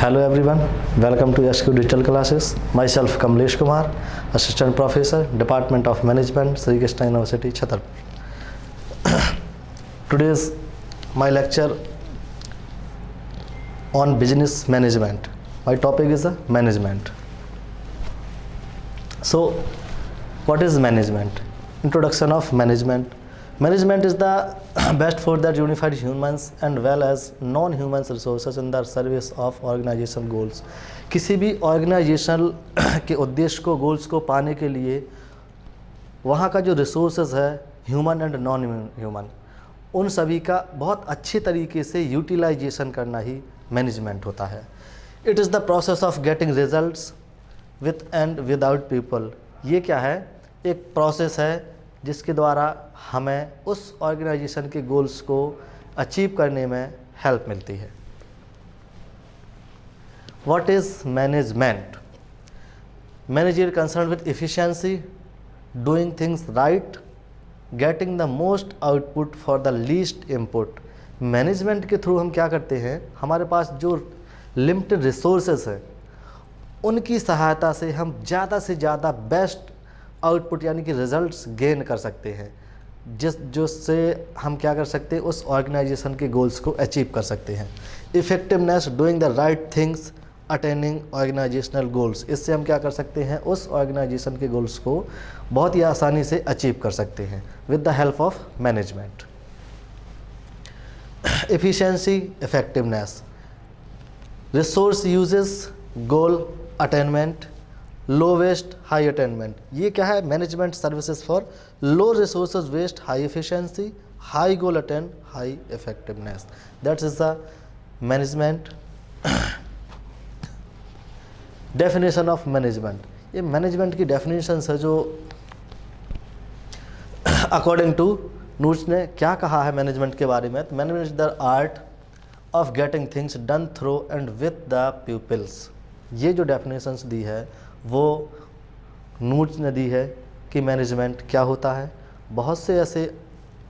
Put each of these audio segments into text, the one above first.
Hello everyone, welcome to SQ Digital Classes. Myself Kamlesh Kumar, Assistant Professor, Department of Management, Sri Krishna University, Chhatarpur. Today's my lecture on business management. My topic is management. So, what is management? Introduction of management. Management is the best for that unified humans and well as non-humans resources in the service of organizational goals. किसी भी organisational के उद्देश्य को goals को पाने के लिए वहाँ का जो रिसोर्सेज है ह्यूमन एंड नॉन ह्यूमन उन सभी का बहुत अच्छे तरीके से यूटिलाइजेशन करना ही मैनेजमेंट होता है. It is the process of getting results with and without people. ये क्या है? एक प्रोसेस है जिसके द्वारा हमें उस ऑर्गेनाइजेशन के गोल्स को अचीव करने में हेल्प मिलती है. What is management? Manager concern with efficiency, doing things right, getting the most output for the least input. Management के थ्रू हम क्या करते हैं, हमारे पास जो लिमिटेड रिसोर्सेज हैं उनकी सहायता से हम ज़्यादा से ज़्यादा बेस्ट आउटपुट यानी कि रिजल्ट्स गेन कर सकते हैं, जिससे हम क्या कर सकते हैं, उस ऑर्गेनाइजेशन के गोल्स को अचीव कर सकते हैं. Effectiveness, doing the right things, attaining organisational goals. इससे हम क्या कर सकते हैं, उस ऑर्गेनाइजेशन के गोल्स को बहुत ही आसानी से अचीव कर सकते हैं with the help of management. Efficiency, effectiveness, resource uses, goal attainment, low waste high attainment. ये क्या है? Management services for low resources waste, high efficiency, high goal attain, high effectiveness. That is the management. Definition of management. ये management की definition है जो according to nuts ने क्या कहा है मैनेजमेंट के बारे में. Management is the art of getting things done through and with the peoples. ये जो डेफिनेशंस दी है वो नूट्स ने दी है कि मैनेजमेंट क्या होता है. बहुत से ऐसे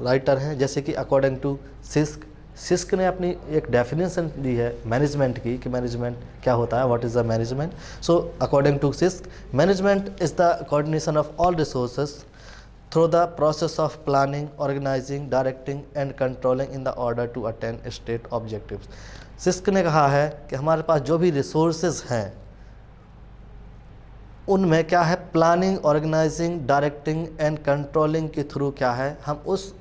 राइटर हैं जैसे कि अकॉर्डिंग टू सिस्क ने अपनी एक डेफिनेशन दी है मैनेजमेंट की कि मैनेजमेंट क्या होता है, what is the management. So according to Sisk, management is the coordination of all resources through the process of planning, organising, directing and controlling in the order to attain state objectives. Sisk ने कहा है कि हमारे पास जो भी resources हैं उनमें क्या है, planning, organising, directing and controlling के थ्रू क्या है, हम उस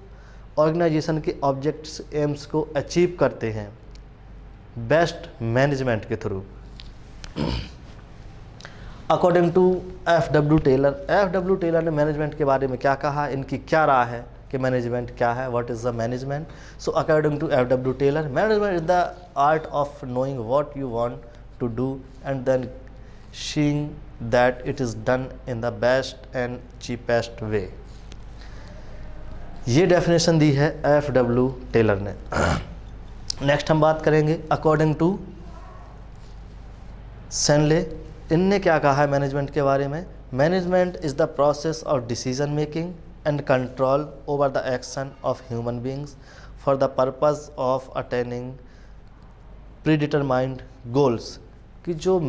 ऑर्गेनाइजेशन के ऑब्जेक्ट्स, एम्स को अचीव करते हैं बेस्ट मैनेजमेंट के through. According to F W. Taylor ने मैनेजमेंट के बारे में क्या कहा, इनकी क्या राय है कि मैनेजमेंट क्या है, what is the management. So according to F W. Taylor, management is the art of knowing what you want to do and then seeing that it is done in the best and cheapest way. ये definition दी है F.W.. Taylor ने. Next हम बात करेंगे according to सेनले. इनने क्या कहा है मैनेजमेंट के बारे में. Management is the process of decision making and control over the action of human beings for the purpose of attaining predetermined goals. कि जो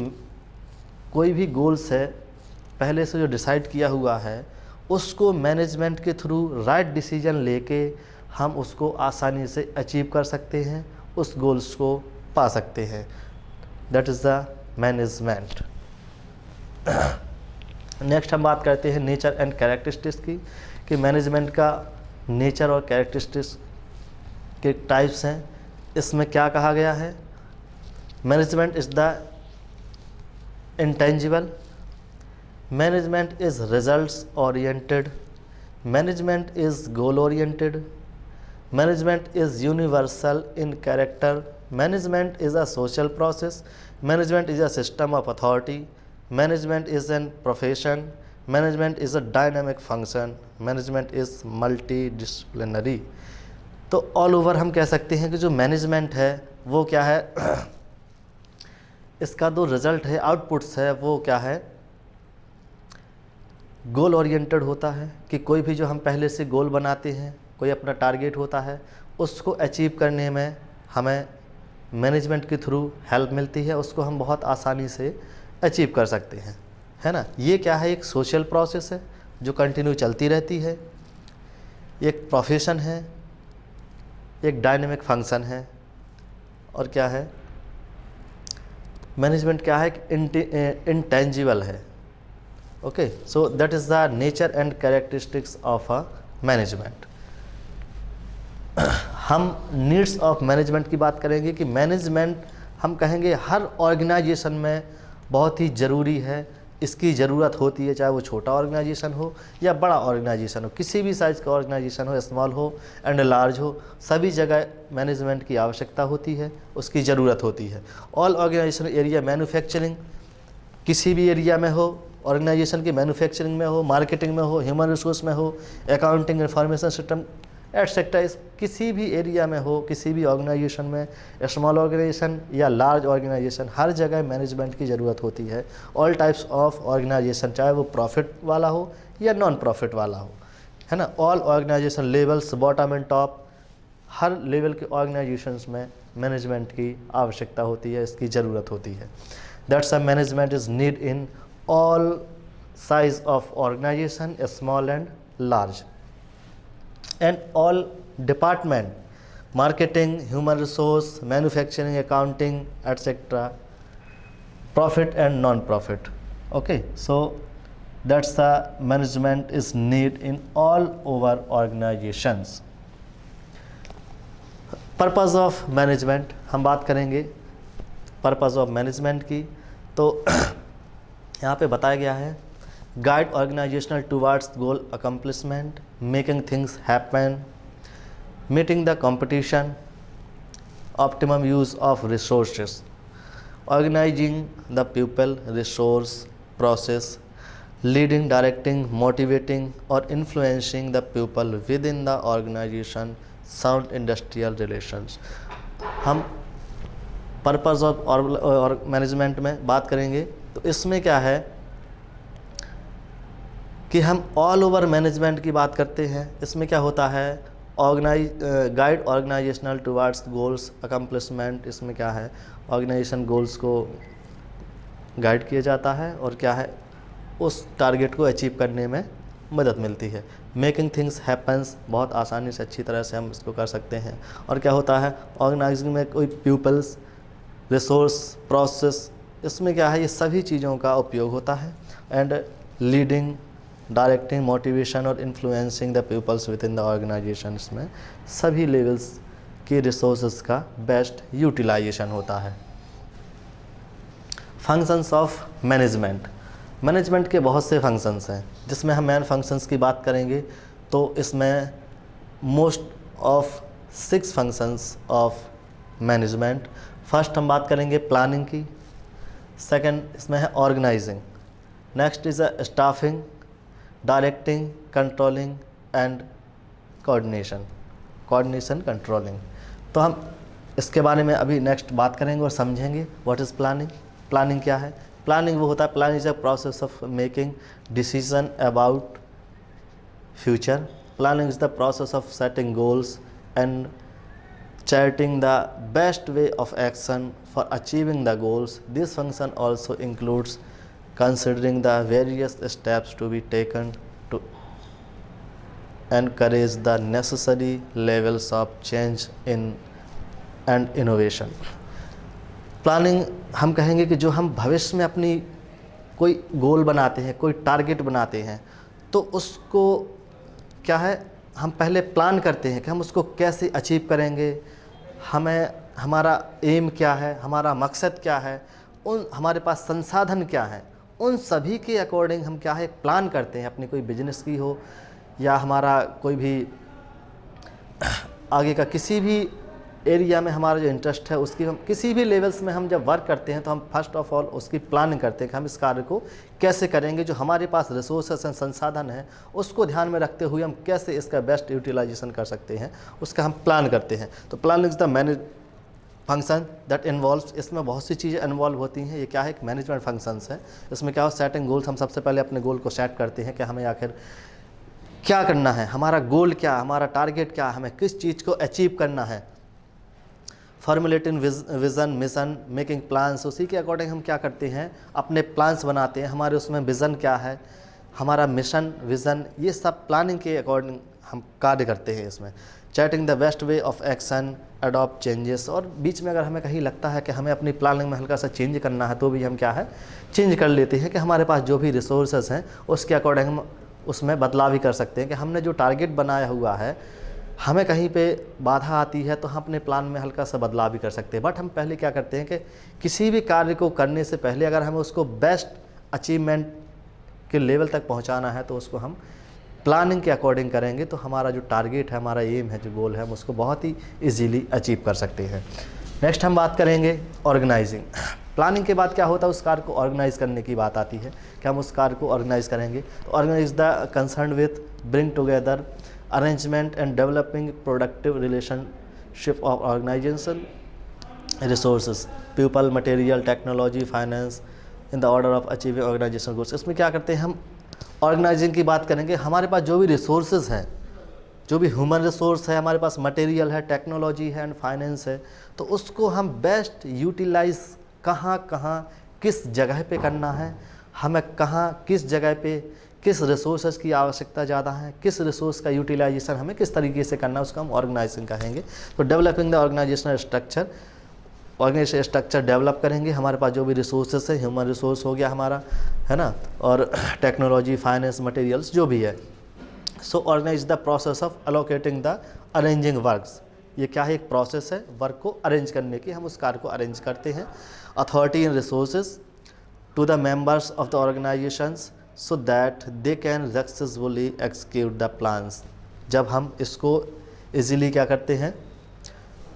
कोई भी गोल्स है पहले से जो डिसाइड किया हुआ है उसको मैनेजमेंट के थ्रू राइट डिसीजन लेके हम उसको आसानी से अचीव कर सकते हैं, उस गोल्स को पा सकते हैं. That is the management. Next हम बात करते हैं नेचर एंड कैरेक्टरिस्टिक्स की, कि मैनेजमेंट का नेचर और कैरेक्टरिस्टिक्स के टाइप्स हैं. इसमें क्या कहा गया है, management is the intangible, management is results oriented, management is goal oriented, management is universal in character, management is a social process, management is a system of authority, management is an profession, management is a dynamic function, management is multidisciplinary. तो all over हम कह सकते हैं कि जो management है वो क्या है, इसका जो रिज़ल्ट है, आउटपुट्स है, वो क्या है, गोल ओरिएंटेड होता है. कि कोई भी जो हम पहले से गोल बनाते हैं, कोई अपना टारगेट होता है, उसको अचीव करने में हमें मैनेजमेंट के थ्रू हेल्प मिलती है उसको हम बहुत आसानी से अचीव कर सकते हैं, है ना। ये क्या है, एक सोशल प्रोसेस है जो कंटिन्यू चलती रहती है, एक प्रोफेशन है, एक डायनेमिक फंक्शन है, और क्या है, मैनेजमेंट क्या है, इंटेंजिबल है। Okay, so that is the nature and characteristics of a management. हम नीड्स ऑफ मैनेजमेंट की बात करेंगे कि मैनेजमेंट हम कहेंगे हर ऑर्गेनाइजेशन में बहुत ही ज़रूरी है, इसकी ज़रूरत होती है, चाहे वो छोटा ऑर्गेनाइजेशन हो या बड़ा ऑर्गेनाइजेशन हो, किसी भी साइज़ का ऑर्गेनाइजेशन हो, स्मॉल हो एंड लार्ज हो, सभी जगह मैनेजमेंट की आवश्यकता होती है, उसकी ज़रूरत होती है। ऑल ऑर्गेनाइजेशन एरिया मैन्युफैक्चरिंग, किसी भी एरिया में हो, ऑर्गेनाइजेशन की मैन्युफैक्चरिंग में हो, मार्केटिंग में हो, ह्यूमन रिसोर्स में हो, अकाउंटिंग, इंफॉर्मेशन सिस्टम एटसेट्रा, किसी भी एरिया में हो, किसी भी ऑर्गेनाइजेशन में, स्मॉल ऑर्गेनाइजेशन या लार्ज ऑर्गेनाइजेशन, हर जगह मैनेजमेंट की ज़रूरत होती है। ऑल टाइप्स ऑफ ऑर्गेनाइजेशन, चाहे वो प्रॉफिट वाला हो या नॉन प्रॉफिट वाला हो, है ना। All organisation levels, bottom and top, हर लेवल के ऑर्गेनाइजेशंस में मैनेजमेंट की आवश्यकता होती है, इसकी ज़रूरत होती है। That's a management is need in all size of organisation, small and large, and all department, marketing, human resource, manufacturing, accounting, etc., profit and non-profit. Okay, so that's the management is need in all over organizations. Purpose of management, हम बात करेंगे purpose of management की, तो यहाँ पे बताया गया है guide organizational towards goal accomplishment, making things happen, meeting the competition, optimum use of resources, organizing the people, resource, process, leading, directing, motivating or influencing the people within the organization, sound industrial relations. हम purpose of management में बात करेंगे तो इसमें क्या है कि हम ऑल ओवर मैनेजमेंट की बात करते हैं। इसमें क्या होता है, guide organisational towards goals accomplishment, इसमें क्या है, ऑर्गेनाइजेशन गोल्स को गाइड किया जाता है और क्या है, उस टारगेट को अचीव करने में मदद मिलती है। मेकिंग थिंग्स हैपन्स, बहुत आसानी से अच्छी तरह से हम इसको कर सकते हैं। और क्या होता है, ऑर्गेनाइजिंग में कोई पीपल्स, रिसोर्स, प्रोसेस, इसमें क्या है, ये सभी चीज़ों का उपयोग होता है। एंड लीडिंग, डायरेक्टिंग, मोटिवेशन और influencing the peoples with in the organisation, इसमें सभी लेवल्स की रिसोर्सेज का बेस्ट यूटिलाइजेशन होता है। फंक्शंस ऑफ मैनेजमेंट, मैनेजमेंट के बहुत से फंक्शंस हैं, जिसमें हम मेन फंक्शंस की बात करेंगे तो इसमें most of 6 functions of management. First हम बात करेंगे प्लानिंग की, सेकंड इसमें है organising, next is a staffing, directing, controlling and coordination controlling. तो हम इसके बारे में अभी नेक्स्ट बात करेंगे और समझेंगे व्हाट इज़ प्लानिंग। प्लानिंग क्या है, प्लानिंग वो होता है, planning is a process of making decision about future. Planning is the process of setting goals and charting the best way of action for achieving the goals. This function also includes considering the various steps to be taken to encourage the necessary levels of change in and innovation. Planning हम कहेंगे कि जो हम भविष्य में अपनी कोई गोल बनाते हैं, कोई टारगेट बनाते हैं, तो उसको क्या है, हम पहले प्लान करते हैं कि हम उसको कैसे अचीव करेंगे, हमें हमारा एम क्या है, हमारा मकसद क्या है, उन हमारे पास संसाधन क्या है, उन सभी के अकॉर्डिंग हम क्या है प्लान करते हैं। अपनी कोई बिजनेस की हो या हमारा कोई भी आगे का किसी भी एरिया में हमारा जो इंटरेस्ट है, उसकी हम किसी भी लेवल्स में हम जब वर्क करते हैं तो हम फर्स्ट ऑफ ऑल उसकी प्लानिंग करते हैं कि हम इस कार्य को कैसे करेंगे। जो हमारे पास रिसोर्सेस हैं, संसाधन हैं, उसको ध्यान में रखते हुए हम कैसे इसका बेस्ट यूटिलाइजेशन कर सकते हैं, उसका हम प्लान करते हैं। तो planning is the manage function that involves, इसमें बहुत सी चीज़ें इन्वॉल्व होती हैं। ये क्या है, एक मैनेजमेंट फंक्शंस है। इसमें क्या हो, सेटिंग गोल्स, हम सबसे पहले अपने गोल को सेट करते हैं कि हमें आखिर क्या करना है, हमारा गोल क्या, हमारा टारगेट क्या, हमें किस चीज़ को अचीव करना है। Formulating vision, mission, making plans, उसी के अकॉर्डिंग हम क्या करते हैं, अपने प्लान्स बनाते हैं। हमारे उसमें विज़न क्या है, हमारा मिशन, विज़न, ये सब प्लानिंग के अकॉर्डिंग हम कार्य करते हैं इसमें। Chatting the best way of action, adopt changes, और बीच में अगर हमें कहीं लगता है कि हमें अपनी प्लानिंग में हल्का सा चेंज करना है तो भी हम क्या है, चेंज कर लेते हैं कि हमारे पास जो भी रिसोर्सेज हैं उसके अकॉर्डिंग हम उसमें बदलाव भी कर सकते हैं कि हमने जो टारगेट बनाया हुआ है, हमें कहीं पे बाधा आती है तो हम अपने प्लान में हल्का सा बदलाव भी कर सकते हैं। बट हम पहले क्या करते हैं कि किसी भी कार्य को करने से पहले अगर हमें उसको बेस्ट अचीवमेंट के लेवल तक पहुंचाना है तो उसको हम प्लानिंग के अकॉर्डिंग करेंगे, तो हमारा जो टारगेट है, हमारा एम है, जो गोल है, हम उसको बहुत ही ईजीली अचीव कर सकते हैं। नेक्स्ट हम बात करेंगे ऑर्गेनाइजिंग। प्लानिंग के बाद क्या होता है, उस कार्य को ऑर्गेनाइज करने की बात आती है कि हम उस कार्य को ऑर्गेनाइज करेंगे। तो organise the concern with bring together arrangement and developing productive relationship of organisation resources, people, material, technology, finance in the order of achieving organisation goals. इसमें क्या करते हैं, हम ऑर्गेनाइजिंग की बात करेंगे। हमारे पास जो भी रिसोर्सेज हैं, जो भी ह्यूमन रिसोर्स है, हमारे पास मटेरियल है, टेक्नोलॉजी है एंड फाइनेंस है, तो उसको हम बेस्ट यूटिलाइज कहाँ कहाँ किस जगह पे करना है, हमें कहाँ किस जगह पे किस रिसोर्सेज की आवश्यकता ज़्यादा है, किस रिसोर्स का यूटिलाइजेशन हमें किस तरीके से करना है, उसको हम ऑर्गेनाइजिंग कहेंगे। तो developing the organisational structure, organisation structure develop करेंगे। हमारे पास जो भी रिसोर्सेस है, ह्यूमन रिसोर्स हो गया हमारा, है ना, और टेक्नोलॉजी, फाइनेंस, मटेरियल्स जो भी है। So organise the process of allocating the arranging works. ये क्या है, एक प्रोसेस है वर्क को अरेंज करने की, हम उस कार्य को अरेंज करते हैं। Authority in resources to the members of the organisations so that they can successfully execute the plans. जब हम इसको इजीली क्या करते हैं,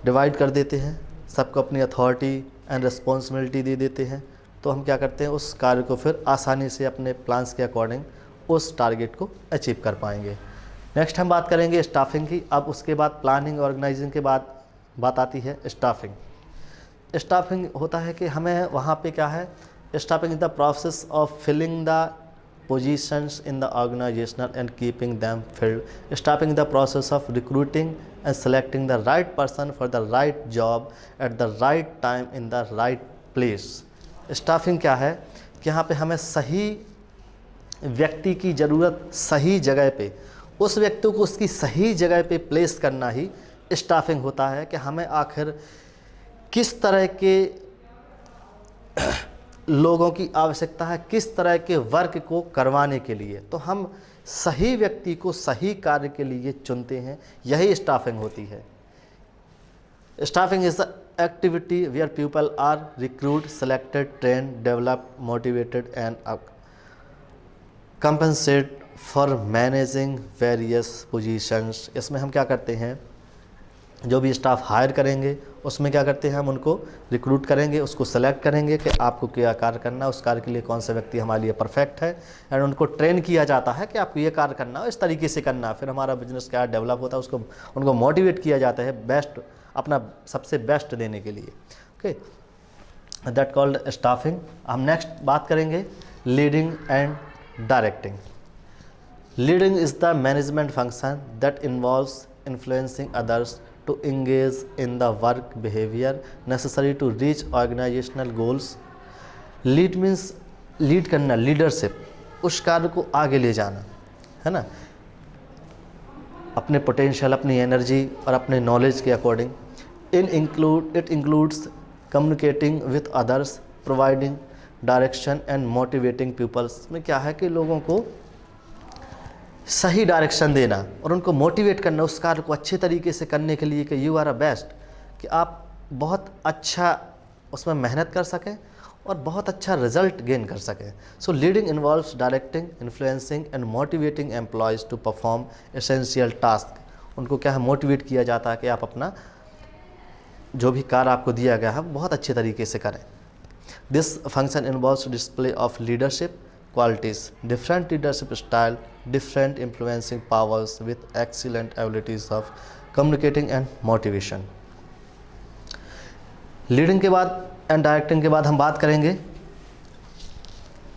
डिवाइड कर देते हैं, सबको अपनी अथॉरिटी एंड रिस्पॉन्सिबिलिटी दे देते हैं, तो हम क्या करते हैं, उस कार्य को फिर आसानी से अपने प्लान्स के अकॉर्डिंग उस टारगेट को अचीव कर पाएंगे। नेक्स्ट हम बात करेंगे स्टाफिंग की। अब उसके बाद प्लानिंग ऑर्गेनाइजिंग के बाद बात आती है स्टाफिंग। स्टाफिंग होता है कि हमें वहाँ पे क्या है, staffing is the process of filling the positions in the organisational and keeping them filled. Staffing the process of recruiting and selecting the right person for the right job at the right time in the right place. Staffing क्या है कि यहाँ पे हमें सही व्यक्ति की ज़रूरत सही जगह पे, उस व्यक्ति को उसकी सही जगह पे प्लेस करना ही स्टाफिंग होता है। कि हमें आखिर किस तरह के लोगों की आवश्यकता है, किस तरह के वर्क को करवाने के लिए, तो हम सही व्यक्ति को सही कार्य के लिए चुनते हैं, यही स्टाफिंग होती है। Staffing is the activity where people are recruit, selected, train, develop, motivated and compensate for managing various positions. इसमें हम क्या करते हैं, जो भी स्टाफ हायर करेंगे उसमें क्या करते हैं, हम उनको रिक्रूट करेंगे, उसको सेलेक्ट करेंगे कि आपको क्या कार्य करना है, उस कार्य के लिए कौन सा व्यक्ति हमारे लिए परफेक्ट है, एंड उनको ट्रेन किया जाता है कि आपको ये कार्य करना है, इस तरीके से करना है। फिर हमारा बिजनेस क्या डेवलप होता है, उसको उनको मोटिवेट किया जाता है बेस्ट, अपना सबसे बेस्ट देने के लिए। Okay, that called staffing. हम नेक्स्ट बात करेंगे leading and directing. Leading is the management function that involves influencing others to engage in the work behavior necessary to reach organizational goals. Lead means lead करना, leadership, उस कार्य को आगे ले जाना, है ना, अपने पोटेंशियल, अपनी एनर्जी और अपने नॉलेज के according. It includes communicating with others, providing direction and motivating peoples. में क्या है कि लोगों को सही डायरेक्शन देना और उनको मोटिवेट करना उस कार्य को अच्छे तरीके से करने के लिए, कि यू आर अ बेस्ट, कि आप बहुत अच्छा उसमें मेहनत कर सकें और बहुत अच्छा रिजल्ट गेन कर सकें। So leading involves directing, influencing and motivating employees to perform essential task. उनको क्या है, मोटिवेट किया जाता है कि आप अपना जो भी कार्य आपको दिया गया है बहुत अच्छे तरीके से करें। This function involves display of leadership qualities, different leadership style, different influencing powers with excellent abilities of communicating and motivation. Leading के बाद एंड डायरेक्टिंग के बाद हम बात करेंगे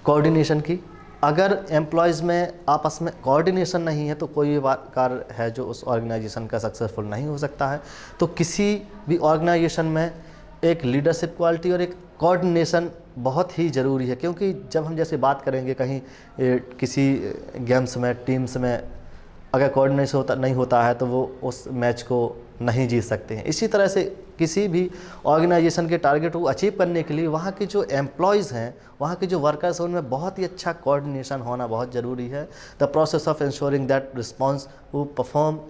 कोऑर्डिनेशन की। अगर एम्प्लॉयज़ में आपस में कोऑर्डिनेशन नहीं है तो कोई भी कार्य है जो उस ऑर्गेनाइजेशन का सक्सेसफुल नहीं हो सकता है। तो किसी भी ऑर्गेनाइजेशन में एक लीडरशिप क्वालिटी और एक कोऑर्डिनेशन बहुत ही ज़रूरी है, क्योंकि जब हम जैसे बात करेंगे कहीं किसी गेम्स में, टीम्स में अगर कोऑर्डिनेशन नहीं होता है तो वो उस मैच को नहीं जीत सकते हैं। इसी तरह से किसी भी ऑर्गेनाइजेशन के टारगेट को अचीव करने के लिए वहाँ के जो एम्प्लॉयज़ हैं, वहाँ के जो वर्कर्स हैं, उनमें बहुत ही अच्छा कोऑर्डिनेशन होना बहुत ज़रूरी है। The process of ensuring that response who perform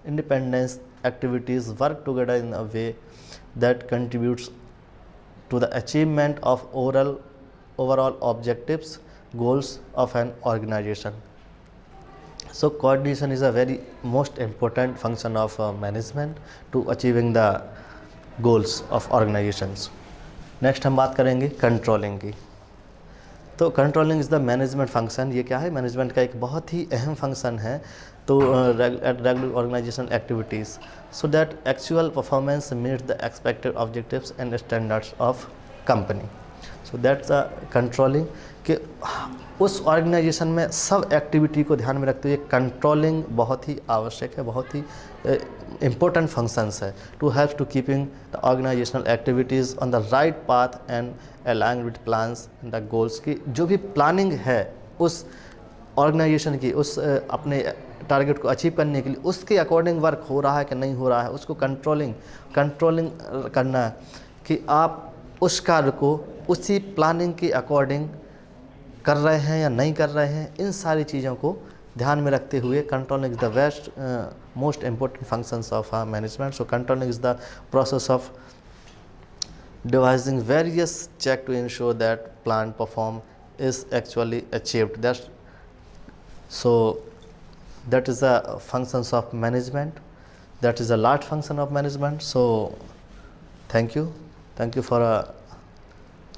independence activities work together in a way that contributes to the achievement of overall objectives goals of an organization. So coordination is a very most important function of management to achieving the goals of organizations. Next हम बात करेंगे controlling की। तो controlling is the management function. ये क्या है? Management का एक बहुत ही अहम फंक्शन है। तो regular organisational activities so that actual performance meets the expected objectives and standards of company. So that's the controlling कि उस ऑर्गेनाइजेशन में सब एक्टिविटी को ध्यान में रखते हुए कंट्रोलिंग बहुत ही आवश्यक है, बहुत ही इम्पोर्टेंट फंक्शंस है to help to keeping the organisational activities on the right path and align with plans and the goals की जो भी प्लानिंग है उस ऑर्गेनाइजेशन की, उस अपने टारगेट को अचीव करने के लिए उसके अकॉर्डिंग वर्क हो रहा है कि नहीं हो रहा है, उसको कंट्रोलिंग करना कि आप उस कार्य को उसी प्लानिंग के अकॉर्डिंग कर रहे हैं या नहीं कर रहे हैं। इन सारी चीज़ों को ध्यान में रखते हुए controlling is the best most important functions of management. So controlling is the process of devising various check to ensure that plan perform is actually achieved. That is the functions of management. That is a large function of management. So thank you for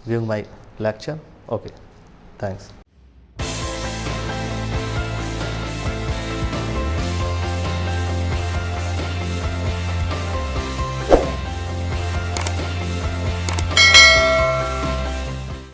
viewing my lecture. Okay, thanks.